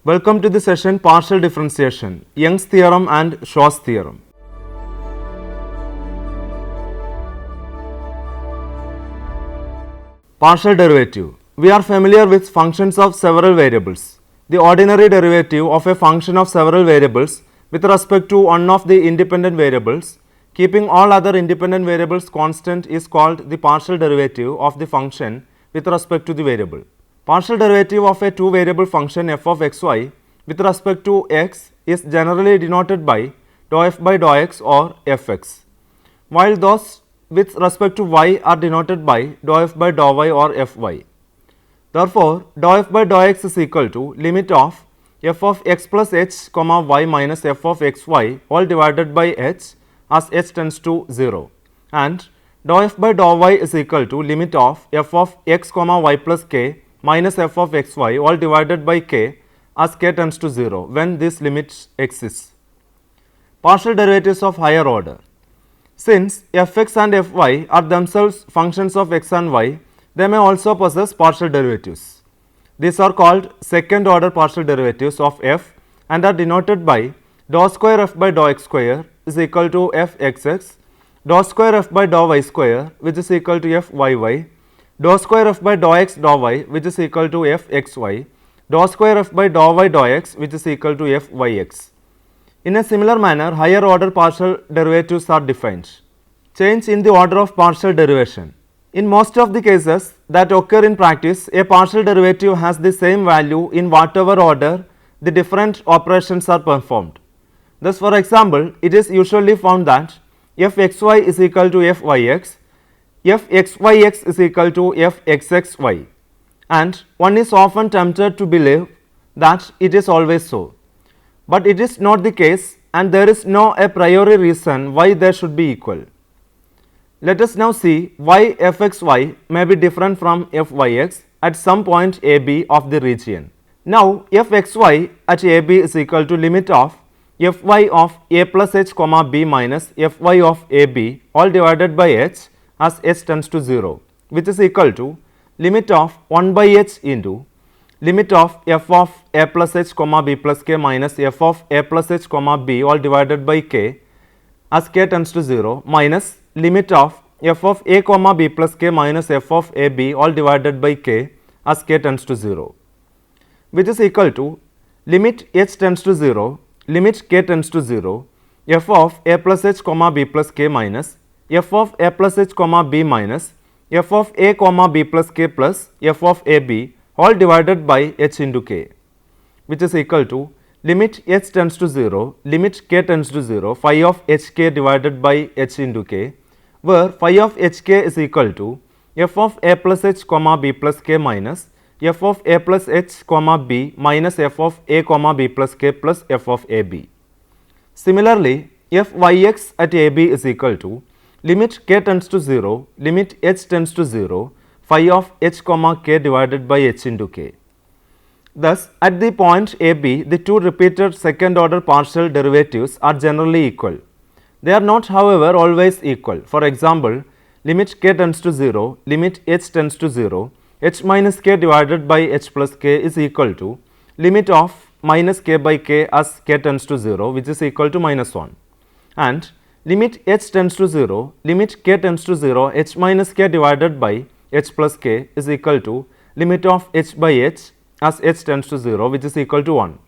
Welcome to the session Partial Differentiation, Young's Theorem and Shaw's Theorem. Partial derivative. We are familiar with functions of several variables. The ordinary derivative of a function of several variables with respect to one of the independent variables, keeping all other independent variables constant, is called the partial derivative of the function with respect to the variable. Partial derivative of a two-variable function f of xy with respect to x is generally denoted by dou f by dou x or fx, while those with respect to y are denoted by dou f by dou y or fy. Therefore, dou f by dou x is equal to limit of f of x plus h comma y minus f of xy all divided by h as h tends to 0, and dou f by dou y is equal to limit of f of x comma y plus k minus f of xy all divided by k as k tends to 0 when this limit exists. Partial derivatives of higher order. Since fx and fy are themselves functions of x and y, they may also possess partial derivatives. These are called second order partial derivatives of f and are denoted by dou square f by dou x square is equal to fxx, dou square f by dou y square which is equal to fyy, dou square f by dou x dou y which is equal to fxy, dou square f by dou y dou x which is equal to fyx. In a similar manner, higher order partial derivatives are defined. Change in the order of partial derivation. In most of the cases that occur in practice, a partial derivative has the same value in whatever order the different operations are performed. Thus, for example, it is usually found that fxy is equal to fyx, fxyx is equal to fxxy, and one is often tempted to believe that it is always so. But it is not the case, and there is no a priori reason why they should be equal. Let us now see why fxy may be different from fyx at some point AB of the region. Now, fxy at AB is equal to limit of fy of a plus h comma b minus fy of AB all divided by h as h tends to 0, which is equal to limit of 1 by h into limit of f of a plus h comma b plus k minus f of a plus h comma b all divided by k as k tends to 0 minus limit of f of a comma b plus k minus f of a b all divided by k as k tends to 0, which is equal to limit h tends to 0 limit k tends to 0 f of a plus h comma b plus k minus f of a plus h comma b minus f of a comma b plus k plus f of a b all divided by h into k, which is equal to limit h tends to 0 limit k tends to 0 phi of hk divided by h into k, where phi of hk is equal to f of a plus h comma b plus k minus f of a plus h comma b minus f of a comma b plus k plus f of a b. Similarly, fyx at AB is equal to limit k tends to 0 limit h tends to 0 phi of h comma k divided by h into k. Thus, at the point AB, the two repeated second order partial derivatives are generally equal. They are not, however, always equal. For example, limit k tends to 0 limit h tends to 0 h minus k divided by h plus k is equal to limit of minus k by k as k tends to 0, which is equal to minus 1, and limit h tends to 0 limit k tends to 0 h minus k divided by h plus k is equal to limit of h by h as h tends to 0, which is equal to 1.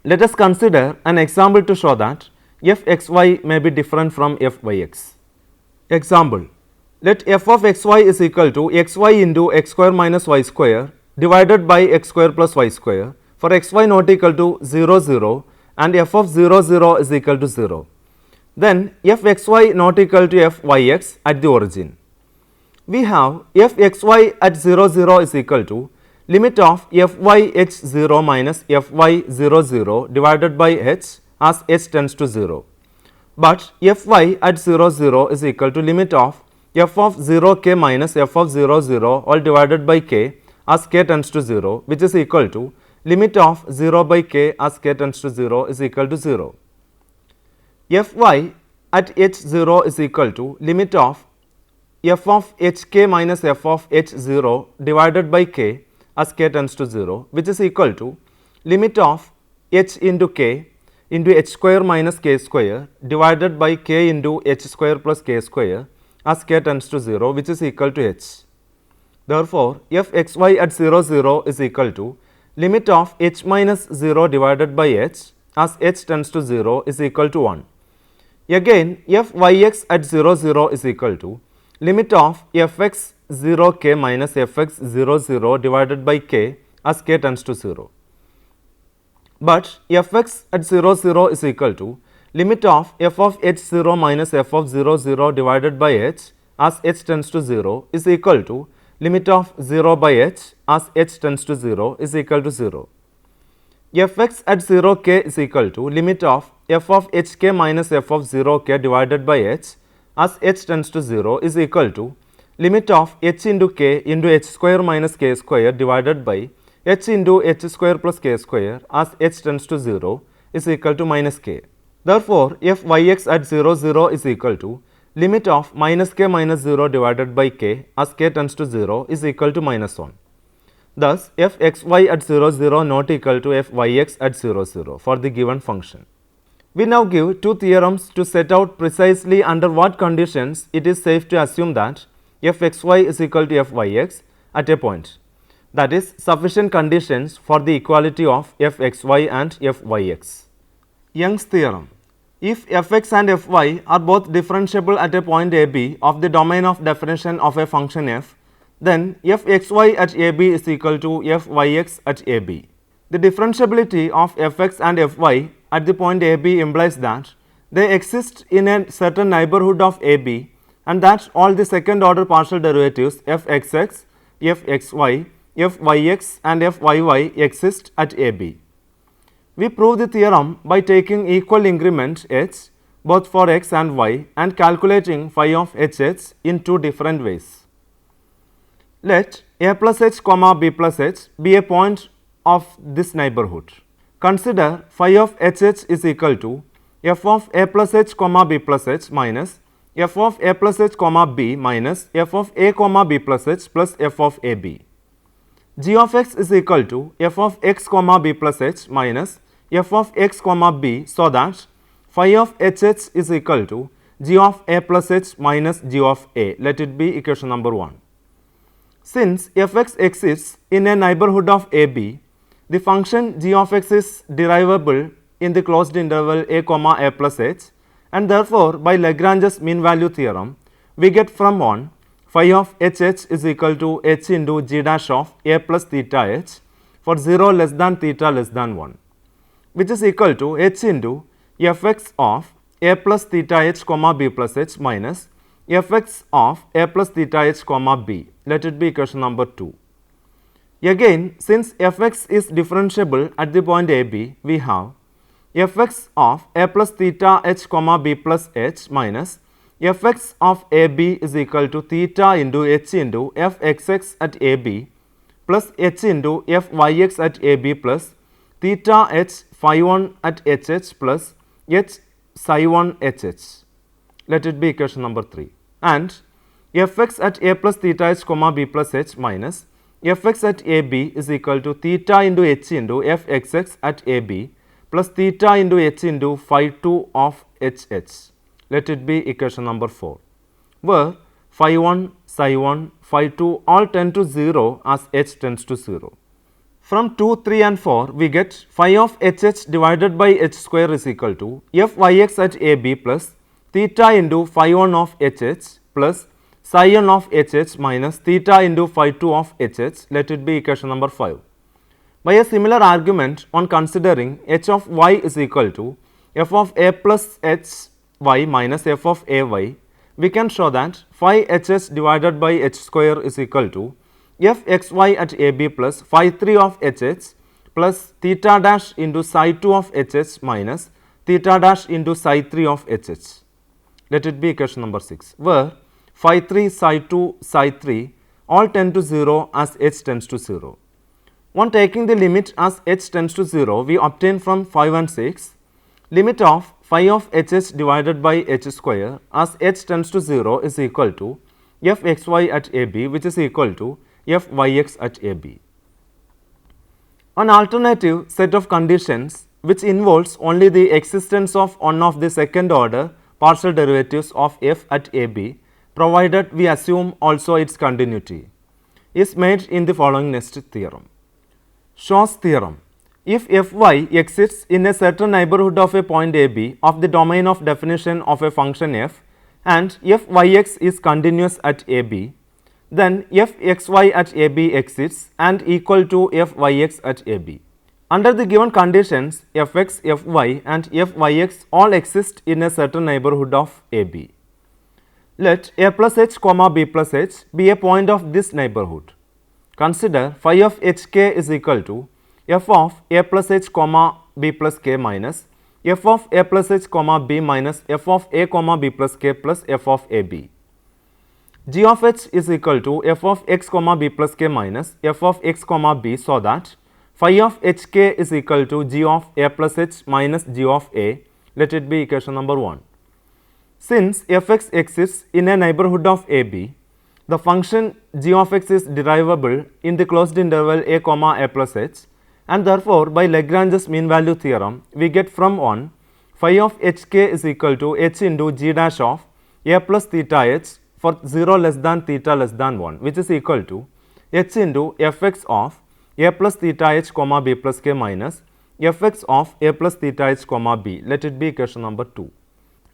Let us consider an example to show that fxy may be different from fyx. Example: let f of xy is equal to xy into x square minus y square divided by x square plus y square for xy not equal to 0 0 and f of 0 0 is equal to 0. Then fxy not equal to fyx at the origin. We have fxy at 0 0 is equal to limit of fyh 0 minus fy 0 0 divided by h as h tends to 0. But fy at 0 0 is equal to limit of f of 0 k minus f of 0 0 all divided by k as k tends to 0, which is equal to limit of 0 by k as k tends to 0 is equal to 0. Fy at h 0 is equal to limit of f of hk minus f of h 0 divided by k as k tends to 0, which is equal to limit of h into k into h square minus k square divided by k into h square plus k square as k tends to 0, which is equal to h. Therefore, f x y at 0 0 is equal to limit of h minus 0 divided by h as h tends to 0 is equal to 1. Again, f y x at 0 0 is equal to limit of f x 0 k minus f x 0 0 divided by k as k tends to 0. But f x at 0 0 is equal to limit of f of h 0 minus f of 0 0 divided by h as h tends to 0 is equal to limit of 0 by h as h tends to 0 is equal to 0. f x at 0 k is equal to limit of f of h k minus f of 0 k divided by h as h tends to 0 is equal to limit of h into k into h square minus k square divided by h into h square plus k square as h tends to 0 is equal to minus k. Therefore, f y x at 0 0 is equal to limit of minus k minus 0 divided by k as k tends to 0 is equal to minus 1. Thus, f x y at 0 0 not equal to f y x at 0 0 for the given function. We now give two theorems to set out precisely under what conditions it is safe to assume that f x y is equal to f y x at a point. That is sufficient conditions for the equality of f x y and f y x. Young's theorem. If f x and f y are both differentiable at a point a b of the domain of definition of a function f, then f x y at a b is equal to f y x at a b. The differentiability of f x and f y at the point a b implies that they exist in a certain neighborhood of a b and that all the second order partial derivatives f x x, f x y, f y x and f y y exist at a b. We prove the theorem by taking equal increment h both for x and y and calculating phi of h h in two different ways. Let a plus h comma b plus h be a point of this neighborhood. Consider phi of h h is equal to f of a plus h comma b plus h minus f of a plus h comma b minus f of a comma b plus h plus f of a b. G of x is equal to f of x comma b plus h minus f of x comma b, so that phi of h h is equal to g of a plus h minus g of a. Let it be equation number 1. Since f x exists in a neighborhood of a b, the function g of x is derivable in the closed interval a comma a plus h, and therefore by Lagrange's mean value theorem we get from 1 phi of h h is equal to h into g dash of a plus theta h for 0 less than theta less than 1, which is equal to h into f x of a plus theta h comma b plus h minus f x of a plus theta h comma b. Let it be equation number 2. Again, since f x is differentiable at the point a b, we have f x of a plus theta h comma b plus h minus f x of a b is equal to theta into h into f x x at a b plus h into f y x at a b plus theta h phi 1 at h h plus h psi 1 h h. Let it be equation number 3. And f x at a plus theta h comma b plus h minus f x at a b is equal to theta into h into f x x at a b plus theta into h into phi 2 of h h. Let it be equation number 4, where phi 1, psi 1, phi 2 all tend to 0 as h tends to 0. From 2, 3 and 4 we get phi of h h divided by h square is equal to f y x at a b plus theta into phi 1 of h h plus psi 1 of h h minus theta into phi 2 of h h. Let it be equation number 5. By a similar argument, on considering h of y is equal to f of a plus h y minus f of a y, we can show that phi h h divided by h square is equal to f x y at a b plus phi 3 of h h plus theta dash into psi 2 of h h minus theta dash into psi 3 of h h. Let it be equation number 6, where phi 3, psi 2, psi 3 all tend to 0 as h tends to 0. On taking the limit as h tends to 0, we obtain from 5 and 6 limit of phi of h h divided by h square as h tends to 0 is equal to f x y at a b, which is equal to f y x at a b. An alternative set of conditions which involves only the existence of one of the second order partial derivatives of f at ab, provided we assume also its continuity, is made in the following next theorem. Shaw's theorem. If fy exists in a certain neighborhood of a point ab of the domain of definition of a function f and fyx is continuous at ab, then fxy at ab exists and equal to fyx at ab. Under the given conditions, fx, fy and fyx all exist in a certain neighborhood of ab. Let a plus h comma b plus h be a point of this neighborhood. Consider phi of hk is equal to f of a plus h comma b plus k minus f of a plus h comma b minus f of a comma b plus k plus f of ab. G of h is equal to f of x comma b plus k minus f of x comma b, so that phi of hk is equal to g of a plus h minus g of a. Let it be equation number 1. Since fx exists in a neighborhood of ab, the function g of x is derivable in the closed interval a comma a plus h, and therefore by Lagrange's mean value theorem we get from 1 phi of hk is equal to h into g dash of a plus theta h for 0 less than theta less than 1, which is equal to h into fx of a plus theta h comma b plus k minus fx of a plus theta h comma b. Let it be equation number 2.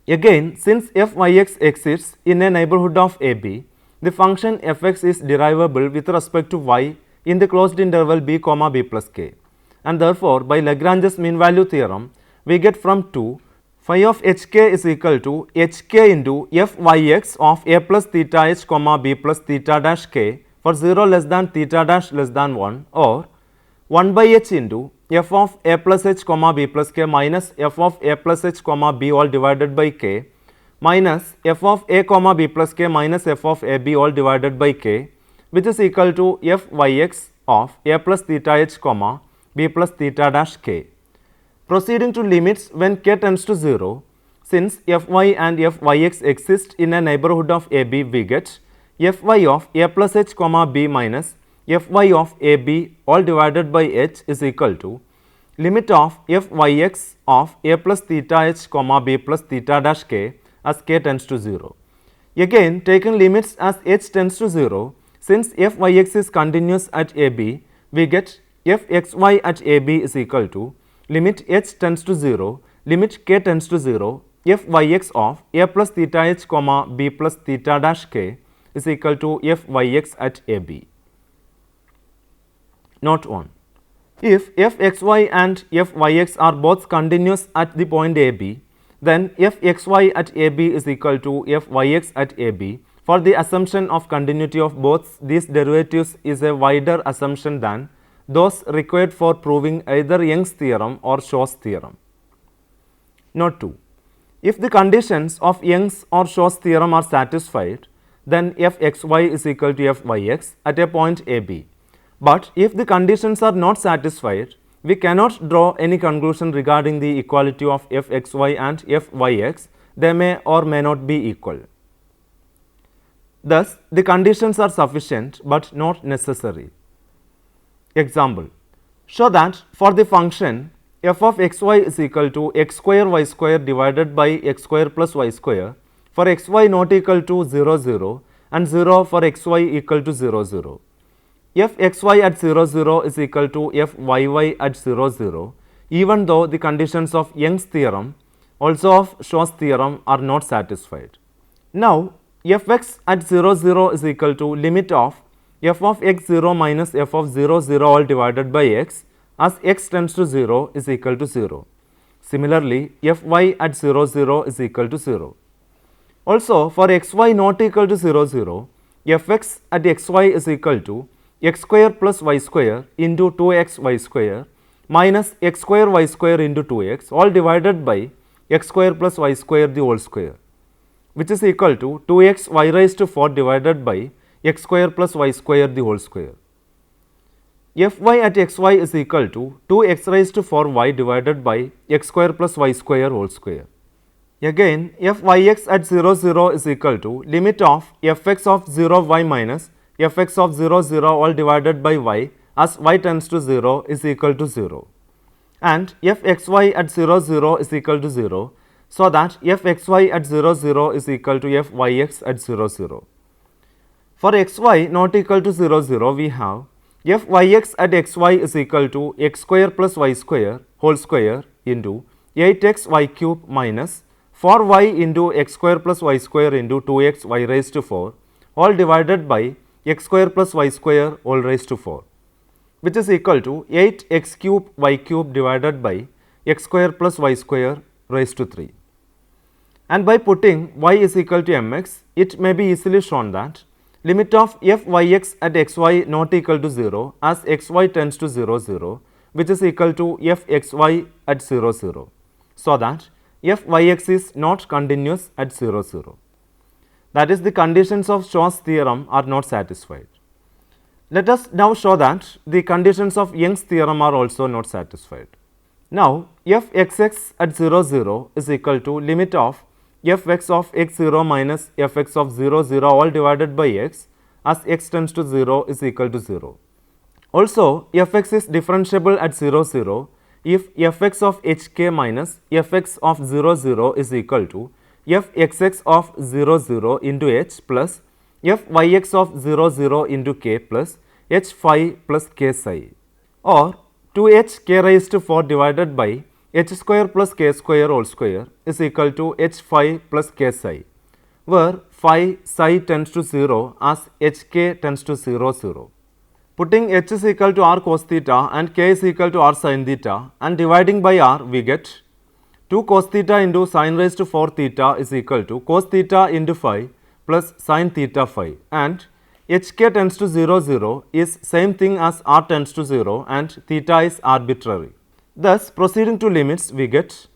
Again, since fyx exists in a neighborhood of ab, the function fx is derivable with respect to y in the closed interval b comma b plus k, and therefore by Lagrange's mean value theorem we get from 2 phi of hk is equal to hk into fyx of a plus theta h comma b plus theta dash k for 0 less than theta dash less than 1, or 1 by h into f of a plus h comma b plus k minus f of a plus h comma b all divided by k minus f of a comma b plus k minus f of a b all divided by k, which is equal to fyx of a plus theta h comma b plus theta dash k. Proceeding to limits when k tends to 0, since fy and fyx exist in a neighborhood of ab, we get fy of a plus h comma b minus fy of ab all divided by h is equal to limit of fyx of a plus theta h comma b plus theta dash k as k tends to 0. Again, taking limits as h tends to 0, since fyx is continuous at ab, we get fxy at ab is equal to limit h tends to 0, limit k tends to 0, fyx of a plus theta h comma b plus theta dash k is equal to fyx at ab. Note 1. If fxy and fyx are both continuous at the point ab, then fxy at ab is equal to fyx at ab. For the assumption of continuity of both these derivatives is a wider assumption than those required for proving either Young's theorem or Shaw's theorem. Note 2. If the conditions of Young's or Shaw's theorem are satisfied, then fxy is equal to fyx at a point ab. But if the conditions are not satisfied, we cannot draw any conclusion regarding the equality of fxy and fyx. They may or may not be equal. Thus, the conditions are sufficient but not necessary. Example: show that for the function f of xy is equal to x square y square divided by x square plus y square for xy not equal to 0 0 and 0 for xy equal to 0 0. Fxy at 0 0 is equal to fyy at 0 0, even though the conditions of Young's theorem also of Shaw's theorem are not satisfied. Now, fx at 0 0 is equal to limit of f of x 0 minus f of 0 0 all divided by x as x tends to 0 is equal to 0. Similarly, fy at 0 0 is equal to 0. Also, for xy not equal to 0 0, fx at xy is equal to x square plus y square into 2xy square minus x square y square into 2x all divided by x square plus y square the whole square, which is equal to 2x y raised to 4 divided by x square plus y square the whole square. Fy at xy is equal to 2x raised to 4y divided by x square plus y square whole square. Again, fyx at 0 0 is equal to limit of fx of 0 y minus fx of 0 0 all divided by y as y tends to 0 is equal to 0, and fxy at 0, 0 is equal to 0, so that fxy at 0, 0 is equal to fyx at 0, 0. For xy not equal to 0, 0, we have fyx at xy is equal to x square plus y square whole square into 8x y cube minus 4y into x square plus y square into 2x y raised to 4 all divided by x square plus y square all raised to 4, which is equal to 8x cube y cube divided by x square plus y square raised to 3. And by putting y is equal to mx, it may be easily shown that limit of fyx at xy not equal to 0 as xy tends to 0, 0, which is equal to fxy at 0, 0, so that fyx is not continuous at 0, 0. That is, the conditions of Shaw's theorem are not satisfied. Let us now show that the conditions of Young's theorem are also not satisfied. Now, fxx at 0, 0 is equal to limit of fx of x 0 minus fx of 0, 0 all divided by x as x tends to 0 is equal to 0. Also, fx is differentiable at 0, 0 if fx of hk minus fx of 0, 0 is equal to fxx of 0, 0 into h plus fyx of 0, 0 into k plus h phi plus k psi, or 2h k raised to 4 divided by h square plus k square whole square is equal to h phi plus k psi, where phi psi tends to 0 as hk tends to 0, 0. Putting h is equal to r cos theta and k is equal to r sin theta and dividing by r, we get 2 cos theta into sin raised to 4 theta is equal to cos theta into phi plus sin theta phi, and hk tends to 0, 0 is same thing as r tends to 0 and theta is arbitrary. Thus, proceeding to limits, we get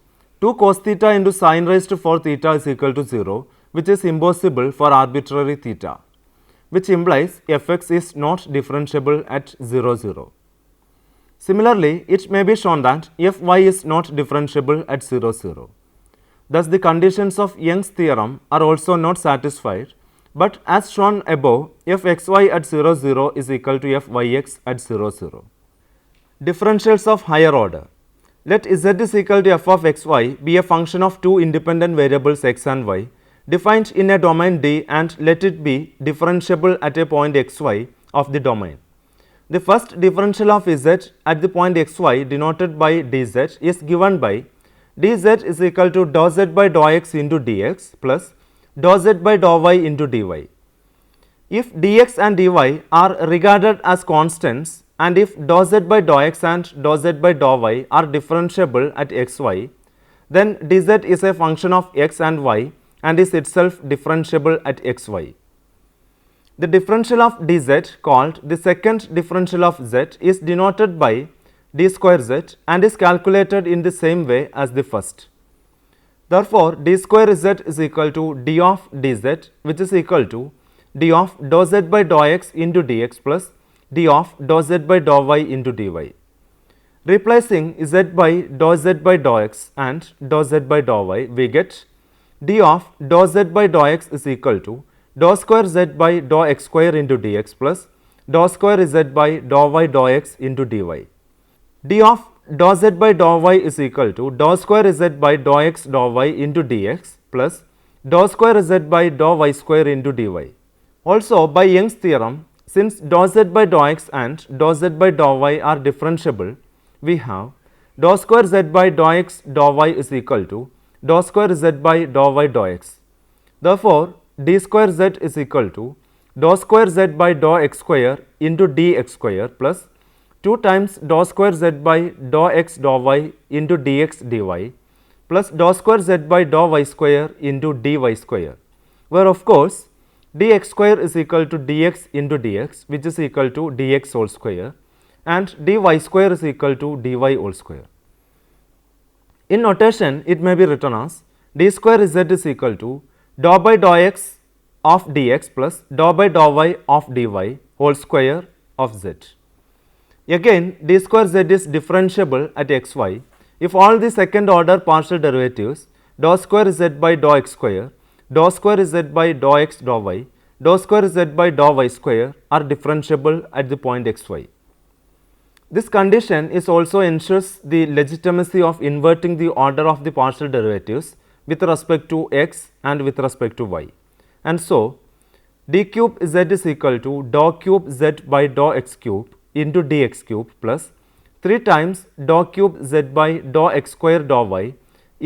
2 cos theta into sin raised to 4 theta is equal to 0, which is impossible for arbitrary theta, which implies fx is not differentiable at 0, 0. Similarly, it may be shown that fy is not differentiable at 0, 0. Thus, the conditions of Young's theorem are also not satisfied, but as shown above, fxy at 0, 0 is equal to fyx at 0, 0. Differentials of higher order. Let z is equal to f of xy be a function of two independent variables x and y defined in a domain D, and let it be differentiable at a point xy of the domain. The first differential of z at the point xy denoted by dz is given by dz is equal to dou z by dou x into dx plus dou z by dou y into dy. If dx and dy are regarded as constants, and if dou z by dou x and dou z by dou y are differentiable at xy, then dz is a function of x and y and is itself differentiable at xy. The differential of dz, called the second differential of z, is denoted by d square z and is calculated in the same way as the first. Therefore, d square z is equal to d of dz, which is equal to d of dou z by dou x into dx plus d of dou z by dou y into dy. Replacing z by dou x and dou z by dou y, we get d of dou z by dou x is equal to dou square z by dou x square into dx plus dou square z by dou y dou x into dy. d of dou z by dou y is equal to dou square z by dou x dou y into dx plus dou square z by dou y square into dy. Also, by Young's theorem, since dou z by dou x and dou z by dou y are differentiable, we have dou square z by dou x dou y is equal to dou square z by dou y dou x. Therefore, d square z is equal to dou square z by dou x square into dx square plus 2 times dou square z by dou x dou y into dx dy plus dou square z by dou y square into dy square, where of course dx square is equal to dx into dx, which is equal to dx whole square, and dy square is equal to dy whole square. In notation, it may be written as d square z is equal to dou by dou x of dx plus dou by dou y of dy whole square of z. Again, d square z is differentiable at xy if all the second order partial derivatives dou square z by dou x square, dou square z by dou x dou y, dou square z by dou y square are differentiable at the point xy. This condition is also ensures the legitimacy of inverting the order of the partial derivatives with respect to x and with respect to y. And so, d cube z is equal to dou cube z by dou x cube into dx cube plus 3 times dou cube z by dou x square dou y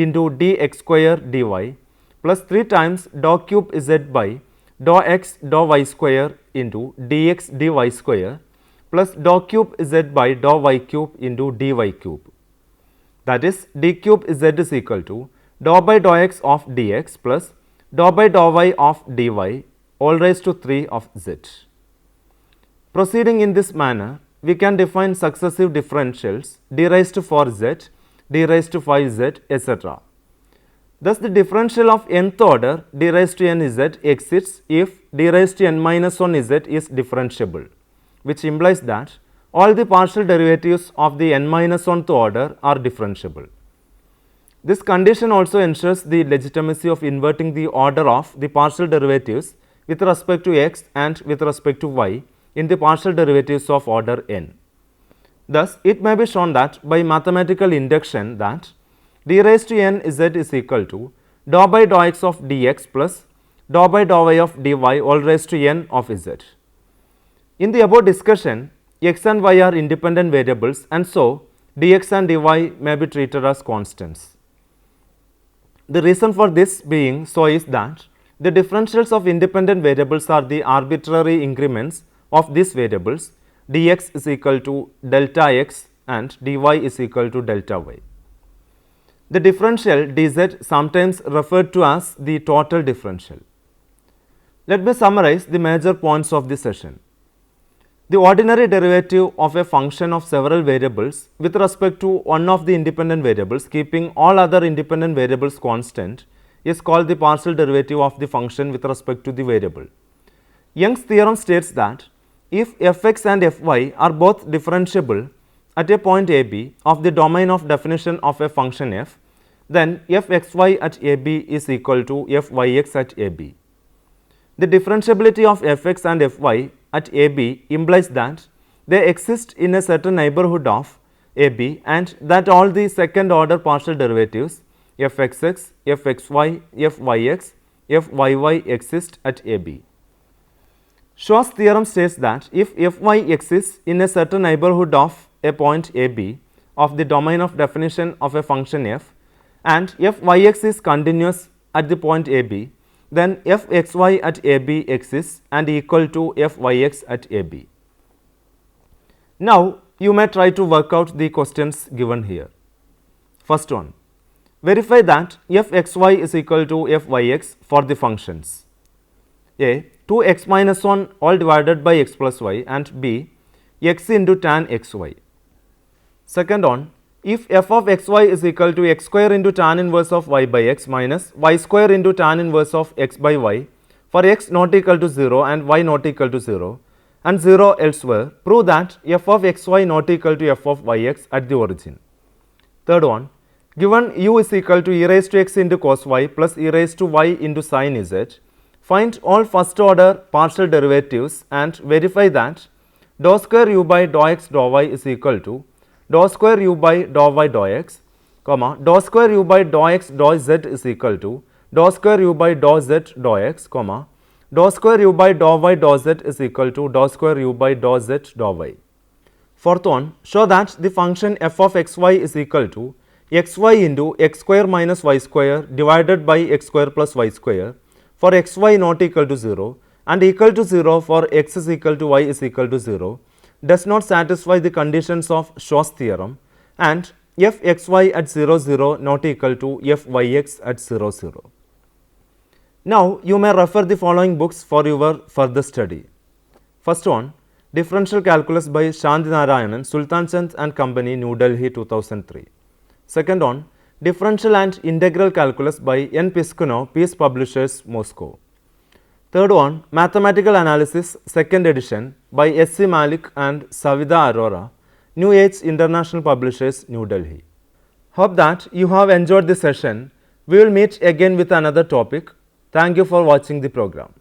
into dx square dy plus 3 times dou cube z by dou x dou y square into dx dy square plus dou cube z by dou y cube into dy cube. That is, d cube z is equal to dou by dou x of dx plus dou by dou y of dy all raised to 3 of z. Proceeding in this manner, we can define successive differentials d raised to 4z, d raised to 5z, etc. Thus, the differential of nth order d raised to n z exists if d raised to n minus 1 z is differentiable, which implies that all the partial derivatives of the n minus 1th order are differentiable. This condition also ensures the legitimacy of inverting the order of the partial derivatives with respect to x and with respect to y in the partial derivatives of order n. Thus, it may be shown that by mathematical induction that d raised to n z is equal to dou by dou x of dx plus dou by dou y of dy all raised to n of z. In the above discussion, x and y are independent variables, and so dx and dy may be treated as constants. The reason for this being so is that the differentials of independent variables are the arbitrary increments of these variables. Dx is equal to delta x and dy is equal to delta y. The differential dz sometimes referred to as the total differential. Let me summarize the major points of this session. The ordinary derivative of a function of several variables with respect to one of the independent variables, keeping all other independent variables constant, is called the partial derivative of the function with respect to the variable. Young's theorem states that if fx and fy are both differentiable at a point a b of the domain of definition of a function f, then fxy at a b is equal to fyx at a b. The differentiability of fx and fy at a b implies that they exist in a certain neighborhood of a b and that all the second order partial derivatives fxx, fxy, fyx, fyy exist at a b. Shaw's theorem states that if fy exists in a certain neighborhood of a point a b of the domain of definition of a function f and fyx is continuous at the point a b, then fxy at a b exists and equal to fyx at a b. Now, you may try to work out the questions given here. First one, verify that fxy is equal to fyx for the functions a 2x minus 1 all divided by x plus y and b x into tan xy. Second one, if f of xy is equal to x square into tan inverse of y by x minus y square into tan inverse of x by y for x not equal to 0 and y not equal to 0 and 0 elsewhere, prove that f of xy not equal to f of yx at the origin. Third one, given u is equal to e raised to x into cos y plus e raised to y into sin z, find all first order partial derivatives and verify that dou square u by dou x dou y is equal to dou square u by dou y dou x, dou square u by dou x dou z is equal to dou square u by dou z dou x, dou square u by dou y dou z is equal to dou square u by dou z dou y. Fourth one, show that the function f of xy is equal to xy into x square minus y square divided by x square plus y square for xy not equal to 0 and equal to 0 for x is equal to y is equal to 0 does not satisfy the conditions of Shaw's theorem and fxy at 0 0 not equal to fyx at 0 0. Now, you may refer the following books for your further study. First one, Differential Calculus by Shanti Narayanan, Sultan Chand and Company, New Delhi 2003. Second one, Differential and Integral Calculus by N. Piskunov, Peace Publishers, Moscow. Third one, Mathematical Analysis, 2nd edition by S. C. Malik and Savida Arora, New Age International Publishers, New Delhi. Hope that you have enjoyed this session. We will meet again with another topic. Thank you for watching the program.